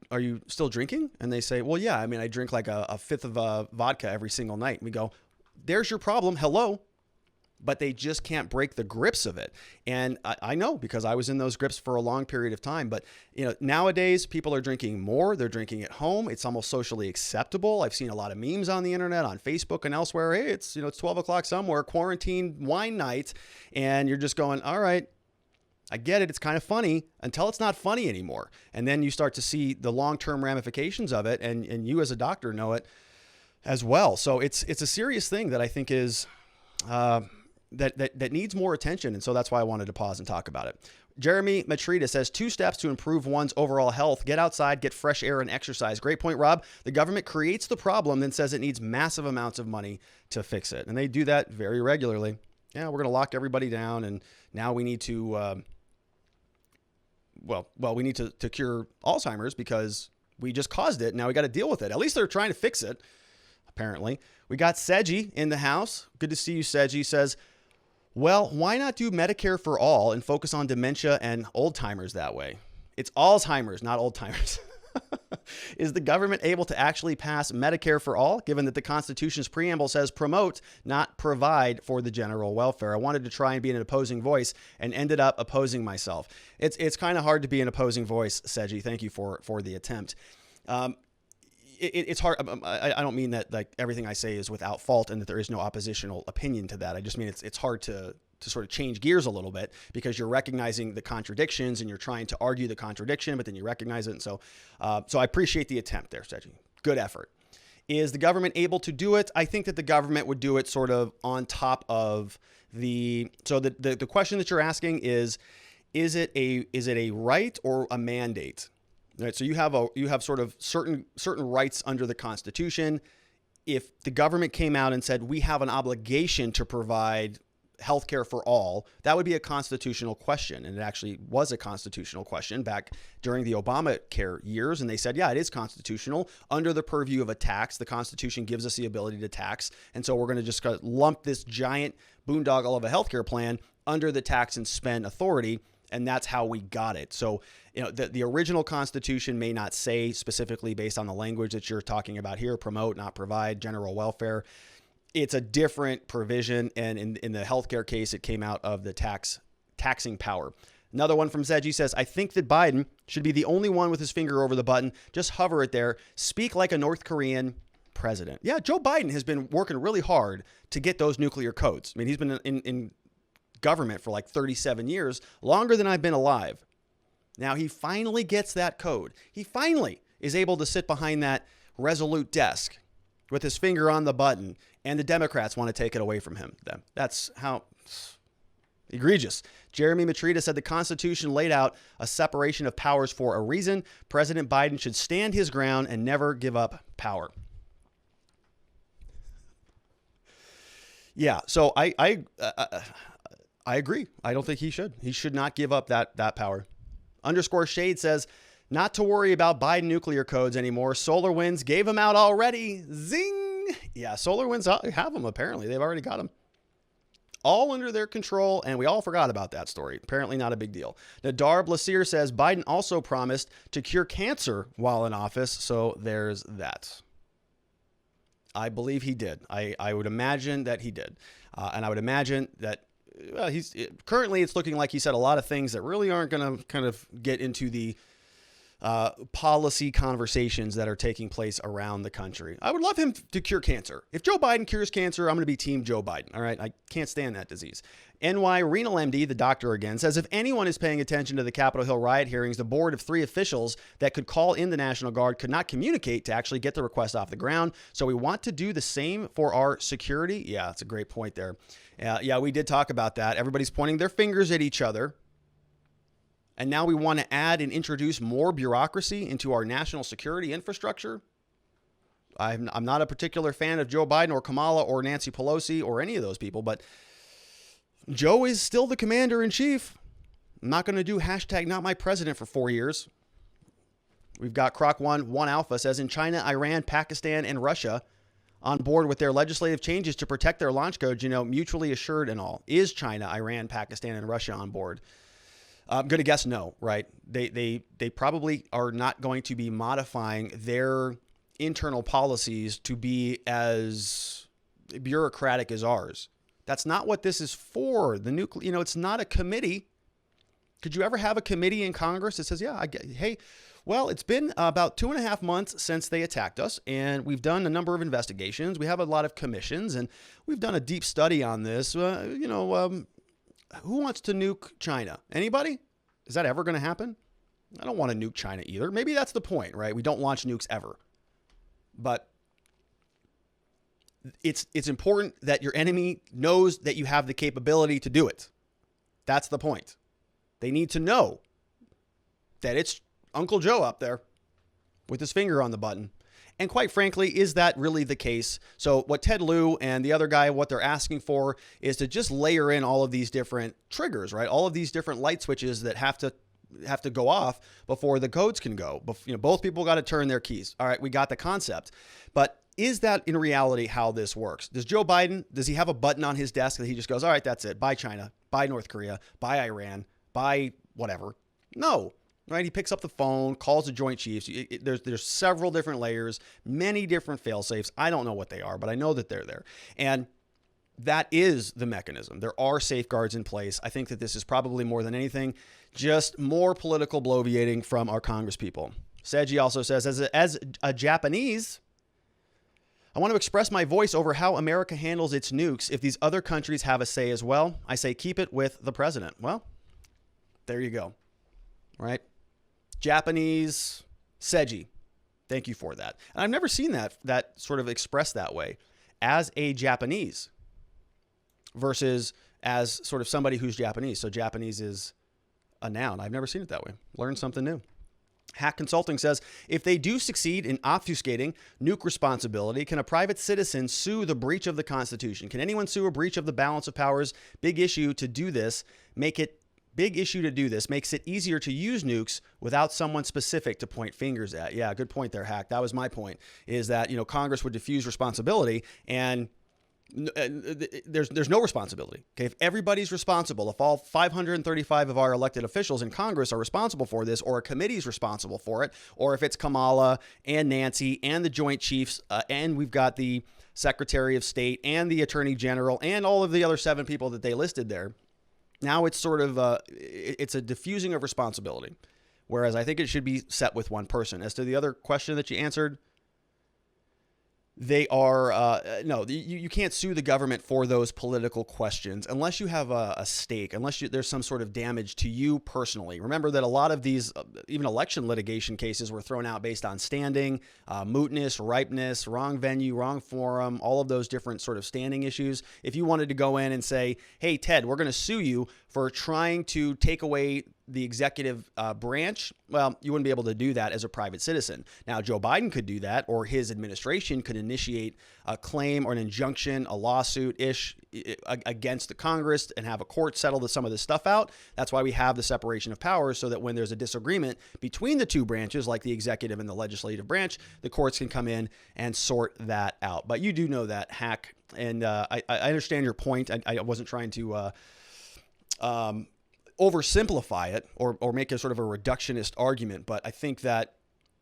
still drinking? And they say, well, yeah, I drink like a fifth of vodka every single night. And we go, there's your problem. Hello. But they just can't break the grips of it. And I know because I was in those grips for a long period of time. But nowadays people are drinking more. They're drinking at home. It's almost socially acceptable. I've seen a lot of memes on the internet, on Facebook and elsewhere. Hey, it's 12 o'clock somewhere, quarantine wine night. And you're just going, all right, I get it. It's kind of funny until it's not funny anymore. And then you start to see the long-term ramifications of it. And you as a doctor know it as well. So it's a serious thing that I think is, that needs more attention. And so that's why I wanted to pause and talk about it. Jeremy Matrita says 2 steps to improve one's overall health: get outside, get fresh air, and exercise. Great point, Rob. The government creates the problem, then says it needs massive amounts of money to fix it. And they do that very regularly. Yeah, we're going to lock everybody down. And now we need to, we need to cure Alzheimer's because we just caused it. Now we got to deal with it. At least they're trying to fix it, apparently. We got Seji in the house. Good to see you, Seji. Says, well, why not do Medicare for all and focus on dementia and old timers that way? It's Alzheimer's, not old timers. Is the government able to actually pass Medicare for all, given that the Constitution's preamble says promote, not provide for the general welfare? I wanted to try and be an opposing voice and ended up opposing myself. It's kind of hard to be an opposing voice, Seji. Thank you for the attempt. It's hard. I don't mean that like everything I say is without fault and that there is no oppositional opinion to that. I just mean it's hard to sort of change gears a little bit because you're recognizing the contradictions and you're trying to argue the contradiction, but then you recognize it. And so I appreciate the attempt there, Seji. Good effort. Is the government able to do it? I think that the government would do it sort of on top of the question that you're asking is it a right or a mandate? Right, so you have sort of certain rights under the Constitution. If the government came out and said we have an obligation to provide healthcare for all, that would be a constitutional question. And it actually was a constitutional question back during the Obamacare years. And they said, yeah, it is constitutional under the purview of a tax. The Constitution gives us the ability to tax. And so we're going to just lump this giant boondoggle of a healthcare plan under the tax and spend authority. And that's how we got it. So, the original Constitution may not say specifically based on the language that you're talking about here, promote, not provide, general welfare. It's a different provision. And in the healthcare case, it came out of the taxing power. Another one from Zeji says, I think that Biden should be the only one with his finger over the button. Just hover it there. Speak like a North Korean president. Yeah, Joe Biden has been working really hard to get those nuclear codes. I mean, he's been in government for like 37 years, longer than I've been alive. Now he finally gets that code. He finally is able to sit behind that resolute desk with his finger on the button, and the Democrats want to take it away from him. That's how egregious. Jeremy Matrita said the Constitution laid out a separation of powers for a reason. President Biden should stand his ground and never give up power. Yeah, so I agree. I don't think he should. He should not give up that power. Underscore Shade says, not to worry about Biden nuclear codes anymore. SolarWinds gave them out already. Zing. Yeah, SolarWinds have them apparently. They've already got them. All under their control, and we all forgot about that story. Apparently not a big deal. Nadar Blasier says, Biden also promised to cure cancer while in office, so there's that. I believe he did. I would imagine that he did. And I would imagine that currently it's looking like he said a lot of things that really aren't going to kind of get into the policy conversations that are taking place around the country. I would love him to cure cancer. If Joe Biden cures cancer, I'm going to be team Joe Biden. All right. I can't stand that disease. NY Renal MD, the doctor again, says if anyone is paying attention to the Capitol Hill riot hearings, the board of 3 officials that could call in the National Guard could not communicate to actually get the request off the ground. So we want to do the same for our security. Yeah, that's a great point there. Yeah, we did talk about that. Everybody's pointing their fingers at each other. And now we want to add and introduce more bureaucracy into our national security infrastructure. I'm not a particular fan of Joe Biden or Kamala or Nancy Pelosi or any of those people, but Joe is still the commander in chief. I'm not going to do hashtag not my president for 4 years. We've got Croc1 Alpha says in China, Iran, Pakistan, and Russia on board with their legislative changes to protect their launch codes, mutually assured and all. Is China, Iran, Pakistan, and Russia on board? I'm going to guess no, right? They probably are not going to be modifying their internal policies to be as bureaucratic as ours. That's not what this is for. The nuclear, it's not a committee. Could you ever have a committee in Congress that says, hey, well, it's been about 2.5 months since they attacked us, and we've done a number of investigations. We have a lot of commissions, and we've done a deep study on this. Who wants to nuke China? Anybody? Is that ever going to happen? I don't want to nuke China either. Maybe that's the point, right? We don't launch nukes ever. But it's important that your enemy knows that you have the capability to do it. That's the point. They need to know that it's Uncle Joe up there with his finger on the button. And quite frankly, is that really the case? So what Ted Lieu and the other guy, what they're asking for is to just layer in all of these different triggers, right? All of these different light switches that have to go off before the codes can go. Both people got to turn their keys. All right, we got the concept. But is that in reality how this works? Does Joe Biden, does he have a button on his desk that he just goes, all right, that's it. Bye China, bye North Korea, bye Iran, bye whatever? No. Right, he picks up the phone, calls the Joint Chiefs. There's several different layers, many different fail-safes. I don't know what they are, but I know that they're there. And that is the mechanism. There are safeguards in place. I think that this is probably more than anything, just more political bloviating from our Congresspeople. Seji also says, as a Japanese, I want to express my voice over how America handles its nukes. If these other countries have a say as well, I say keep it with the president. Well, there you go. Right? Japanese Seji. Thank you for that. And I've never seen that sort of expressed that way as a Japanese versus as sort of somebody who's Japanese. So Japanese is a noun. I've never seen it that way. Learned something new. Hack Consulting says, if they do succeed in obfuscating nuke responsibility, can a private citizen sue the breach of the Constitution? Can anyone sue a breach of the balance of powers? Big issue to do this. Makes it easier to use nukes without someone specific to point fingers at. Yeah, good point there, Hack. That was my point, is that, Congress would diffuse responsibility and there's no responsibility. Okay, if everybody's responsible, if all 535 of our elected officials in Congress are responsible for this, or a committee is responsible for it, or if it's Kamala and Nancy and the Joint Chiefs, and we've got the Secretary of State and the Attorney General and all of the other 7 people that they listed there, now it's sort of it's a diffusing of responsibility, whereas I think it should be set with one person. As to the other question that you answered, they are, no, you can't sue the government for those political questions unless you have a stake, unless there's some sort of damage to you personally. Remember that a lot of these, even election litigation cases, were thrown out based on standing, mootness, ripeness, wrong venue, wrong forum, all of those different sort of standing issues. If you wanted to go in and say, hey, Ted, we're going to sue you for trying to take away the executive branch, well, you wouldn't be able to do that as a private citizen. Now, Joe Biden could do that, or his administration could initiate a claim or an injunction, a lawsuit-ish against the Congress and have a court settle some of this stuff out. That's why we have the separation of powers, so that when there's a disagreement between the two branches, like the executive and the legislative branch, the courts can come in and sort that out. But you do know that, Hack, and I understand your point. I wasn't trying to oversimplify it or make a sort of a reductionist argument, but I think that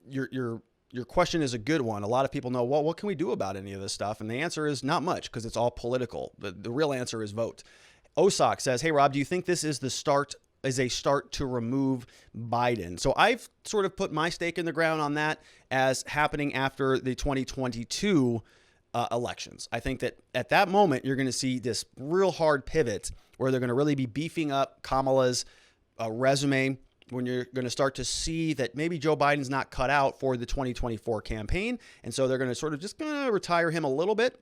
your question is a good one. A lot of people know, well, what can we do about any of this stuff? And the answer is not much, because it's all political. The real answer is vote. Osak says, hey, Rob, do you think this is the start is a start to remove Biden. So I've sort of put my stake in the ground on that as happening after the 2022 elections. I think that at that moment, you're going to see this real hard pivot where they're going to really be beefing up Kamala's resume, when you're going to start to see that maybe Joe Biden's not cut out for the 2024 campaign. And so they're going to sort of just going to retire him a little bit.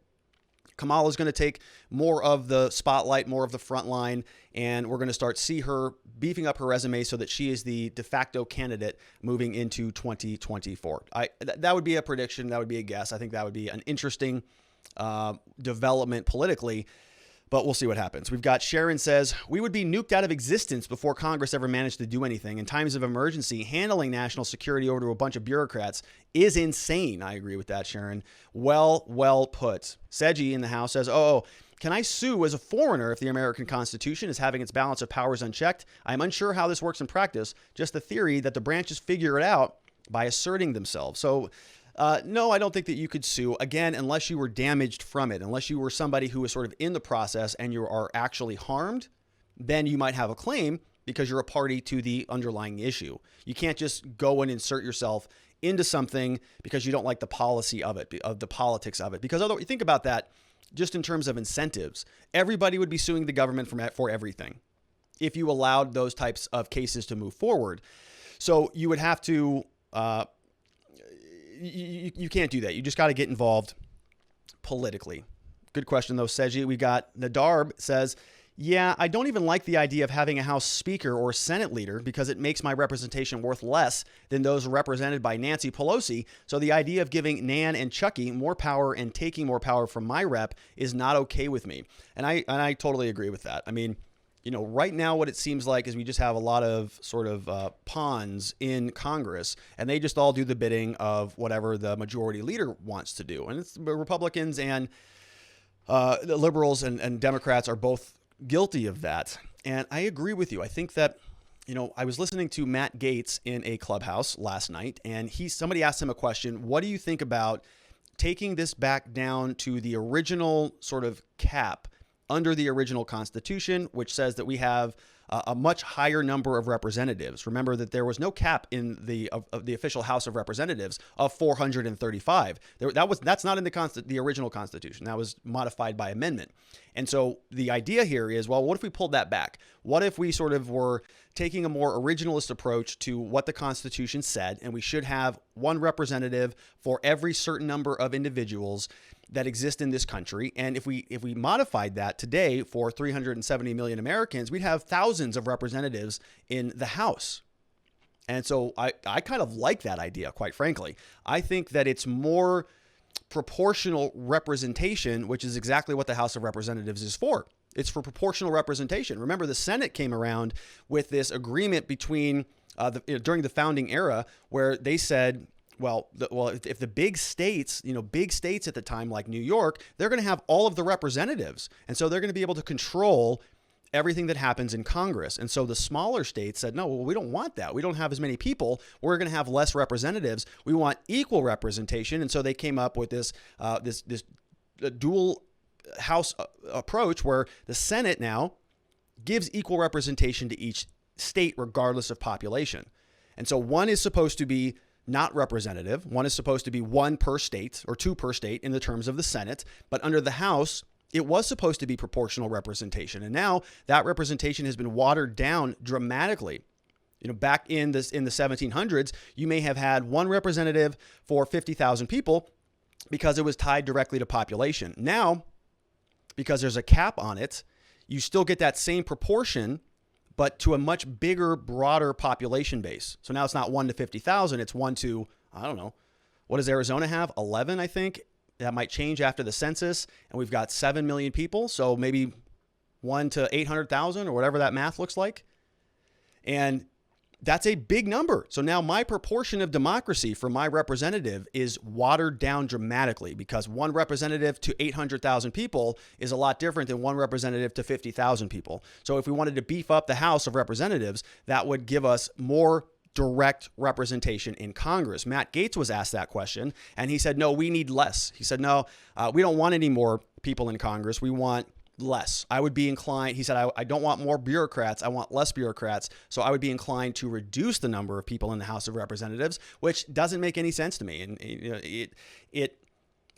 Kamala's going to take more of the spotlight, more of the front line, and we're going to start see her beefing up her resume so that she is the de facto candidate moving into 2024. That would be a prediction. That would be a guess. I think that would be an interesting development politically, but we'll see what happens. We've got Sharon says, we would be nuked out of existence before Congress ever managed to do anything. In times of emergency, handling national security over to a bunch of bureaucrats is insane. I agree with that, Sharon. Well put. Seji in the House says, can I sue as a foreigner if the American Constitution is having its balance of powers unchecked? I'm unsure how this works in practice. Just the theory that the branches figure it out by asserting themselves. So no, I don't think that you could sue, again, unless you were damaged from it, unless you were somebody who was sort of in the process and you are actually harmed, then you might have a claim because you're a party to the underlying issue. You can't just go and insert yourself into something because you don't like the policy of it, of the politics of it. Because otherwise, think about that just in terms of incentives. Everybody would be suing the government for everything if you allowed those types of cases to move forward. So you would have to... You can't do that. You just got to get involved politically. Good question, though, Seji. We got Nadarb says, yeah, I don't even like the idea of having a House Speaker or Senate leader because it makes my representation worth less than those represented by Nancy Pelosi. So the idea of giving Nan and Chucky more power and taking more power from my rep is not okay with me. And I totally agree with that. I mean, right now what it seems like is we just have a lot of sort of pawns in Congress, and they just all do the bidding of whatever the majority leader wants to do. And it's Republicans and the liberals and Democrats are both guilty of that. And I agree with you. I think that, I was listening to Matt Gaetz in a Clubhouse last night, and somebody asked him a question. What do you think about taking this back down to the original sort of cap under the original Constitution, which says that we have a much higher number of representatives? Remember that there was no cap in the official House of Representatives of 435. That's not in the original Constitution. That was modified by amendment. And so the idea here is, well, what if we pulled that back? What if we sort of were taking a more originalist approach to what the Constitution said, and we should have one representative for every certain number of individuals that exist in this country. And if we modified that today for 370 million Americans, we'd have thousands of representatives in the House. And so I kind of like that idea, quite frankly. I think that it's more proportional representation, which is exactly what the House of Representatives is for. It's for proportional representation. Remember, the Senate came around with this agreement between during the founding era where they said, if the big states at the time, like New York, they're going to have all of the representatives. And so they're going to be able to control everything that happens in Congress. And so the smaller states said, no, we don't want that. We don't have as many people. We're going to have less representatives. We want equal representation. And so they came up with this dual house approach where the Senate now gives equal representation to each state, regardless of population. And so one is supposed to be not representative. One is supposed to be one per state or two per state in the terms of the Senate. But under the House, it was supposed to be proportional representation. And now that representation has been watered down dramatically. Back in the 1700s, you may have had one representative for 50,000 people because it was tied directly to population. Now, because there's a cap on it, you still get that same proportion, but to a much bigger, broader population base. So now it's not 1 to 50,000. It's 1 to, I don't know. What does Arizona have? 11, I think. That might change after the census. And we've got 7 million people. So maybe 1 to 800,000 or whatever that math looks like. And that's a big number. So now my proportion of democracy for my representative is watered down dramatically because one representative to 800,000 people is a lot different than one representative to 50,000 people. So if we wanted to beef up the House of Representatives, that would give us more direct representation in Congress. Matt Gaetz was asked that question, and he said, no, we need less. He said, no, we don't want any more people in Congress. We want less. I would be inclined, he said, I don't want more bureaucrats. I want less bureaucrats. So I would be inclined to reduce the number of people in the House of Representatives, which doesn't make any sense to me. And it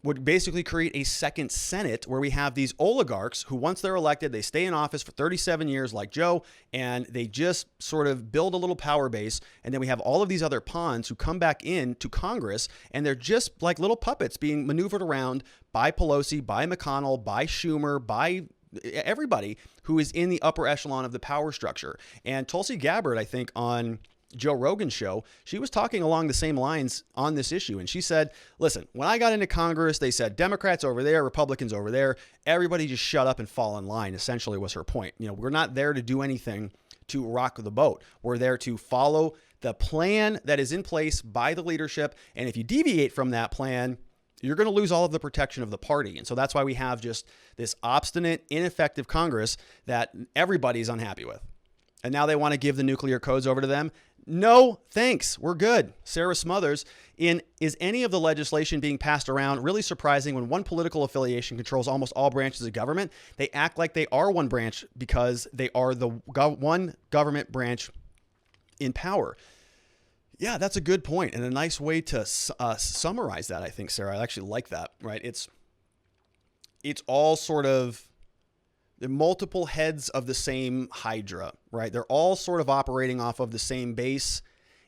would basically create a second Senate where we have these oligarchs who, once they're elected, they stay in office for 37 years like Joe, and they just sort of build a little power base. And then we have all of these other pawns who come back in to Congress, and they're just like little puppets being maneuvered around by Pelosi, by McConnell, by Schumer, by everybody who is in the upper echelon of the power structure. And Tulsi Gabbard, I think, on Joe Rogan's show, she was talking along the same lines on this issue. And she said, listen, when I got into Congress, they said Democrats over there, Republicans over there, everybody just shut up and fall in line, essentially was her point. We're not there to do anything to rock the boat. We're there to follow the plan that is in place by the leadership. And if you deviate from that plan, you're going to lose all of the protection of the party. And so that's why we have just this obstinate, ineffective Congress that everybody's unhappy with. And now they want to give the nuclear codes over to them. No, thanks. We're good. Sarah Smothers, is any of the legislation being passed around really surprising when one political affiliation controls almost all branches of government? They act like they are one branch because they are the one government branch in power. Yeah, that's a good point and a nice way to summarize that, I think, Sarah. I actually like that, right? It's all sort of the multiple heads of the same hydra, right? They're all sort of operating off of the same base,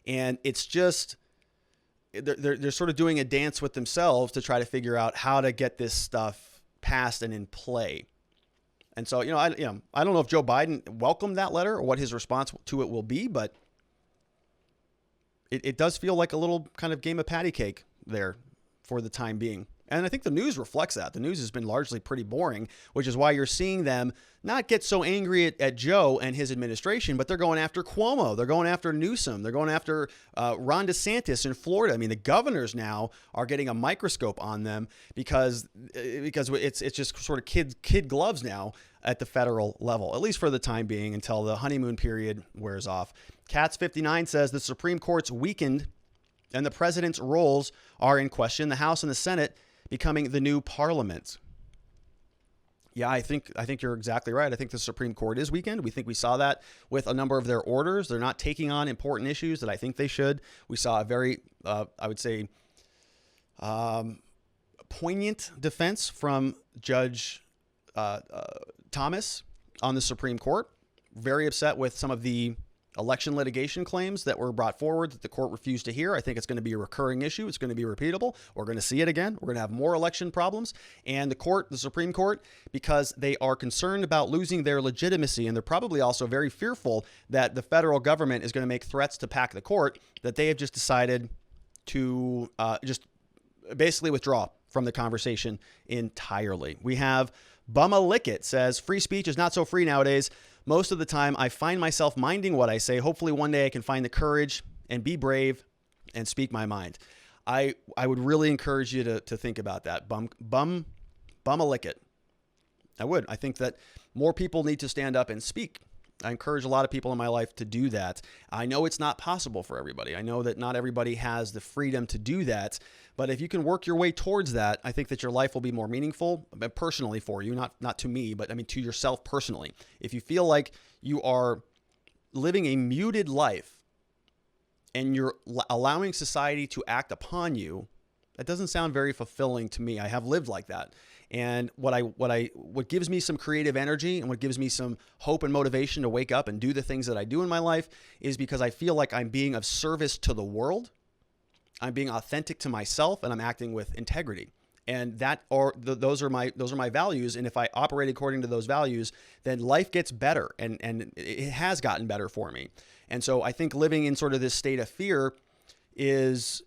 and it's just they're sort of doing a dance with themselves to try to figure out how to get this stuff passed and in play. And so, I don't know if Joe Biden welcomed that letter or what his response to it will be, but it does feel like a little kind of game of patty cake there for the time being. And I think the news reflects that. The news has been largely pretty boring, which is why you're seeing them not get so angry at Joe and his administration, but they're going after Cuomo. They're going after Newsom. They're going after Ron DeSantis in Florida. I mean, the governors now are getting a microscope on them because it's just sort of kid gloves now at the federal level, at least for the time being, until the honeymoon period wears off. Cats59 says the Supreme Court's weakened and the president's roles are in question. The House and the Senate becoming the new parliament. Yeah, I think you're exactly right. I think the Supreme Court is weakened. We think we saw that with a number of their orders. They're not taking on important issues that I think they should. We saw a very, I would say, poignant defense from Judge Thomas on the Supreme Court. Very upset with some of the election litigation claims that were brought forward that the court refused to hear. I think it's going to be a recurring issue. It's going to be repeatable. We're going to see it again. We're going to have more election problems. And the Supreme Court, because they are concerned about losing their legitimacy, and they're probably also very fearful that the federal government is going to make threats to pack the court, that they have just decided to just basically withdraw from the conversation entirely. We have Bumma Lickett says, free speech is not so free nowadays. Most of the time, I find myself minding what I say. Hopefully one day I can find the courage and be brave and speak my mind. I would really encourage you to think about that. Bumma Lickett. I would. I think that more people need to stand up and speak. I encourage a lot of people in my life to do that. I know it's not possible for everybody. I know that not everybody has the freedom to do that. But if you can work your way towards that, I think that your life will be more meaningful personally for you, not to me, but I mean to yourself personally. If you feel like you are living a muted life and you're allowing society to act upon you, that doesn't sound very fulfilling to me. I have lived like that. And what gives me some creative energy and what gives me some hope and motivation to wake up and do the things that I do in my life is because I feel like I'm being of service to the world. I'm being authentic to myself, and I'm acting with integrity. And those are my values. And if I operate according to those values, then life gets better, and it has gotten better for me. And so I think living in sort of this state of fear is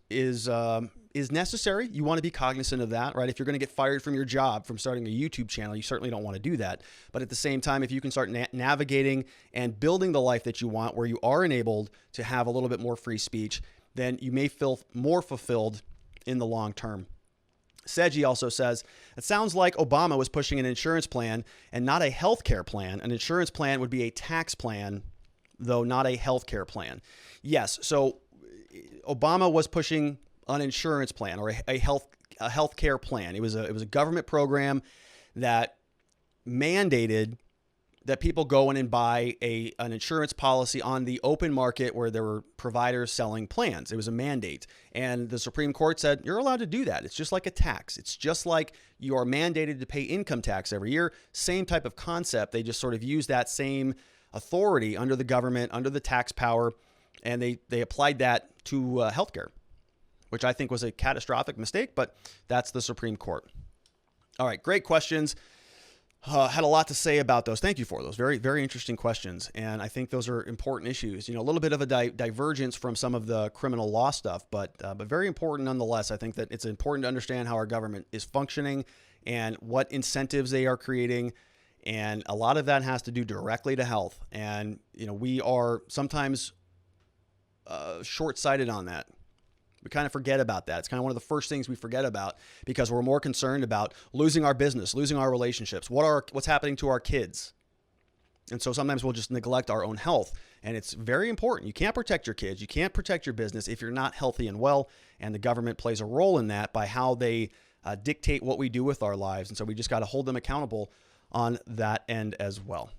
necessary. You want to be cognizant of that, right? If you're going to get fired from your job from starting a YouTube channel, you certainly don't want to do that. But at the same time, if you can start navigating and building the life that you want, where you are enabled to have a little bit more free speech, then you may feel more fulfilled in the long term. Seji also says, it sounds like Obama was pushing an insurance plan and not a health care plan. An insurance plan would be a tax plan, though not a health care plan. Yes, so Obama was pushing an insurance plan or a health care plan. It was a government program that mandated that people go in and buy an insurance policy on the open market where there were providers selling plans. It was a mandate. And the Supreme Court said, you're allowed to do that. It's just like a tax. It's just like you are mandated to pay income tax every year. Same type of concept. They just sort of use that same authority under the government, under the tax power, and they applied that to healthcare, which I think was a catastrophic mistake, but that's the Supreme Court. All right, great questions. Had a lot to say about those. Thank you for those. Very, very interesting questions. And I think those are important issues. You know, a little bit of a divergence from some of the criminal law stuff, but very important nonetheless. I think that it's important to understand how our government is functioning and what incentives they are creating. And a lot of that has to do directly to health. And, you know, we are sometimes short-sighted on that. We kind of forget about that. It's kind of one of the first things we forget about because we're more concerned about losing our business, losing our relationships, what's happening to our kids. And so sometimes we'll just neglect our own health. And it's very important. You can't protect your kids. You can't protect your business if you're not healthy and well. And the government plays a role in that by how they dictate what we do with our lives. And so we just got to hold them accountable on that end as well.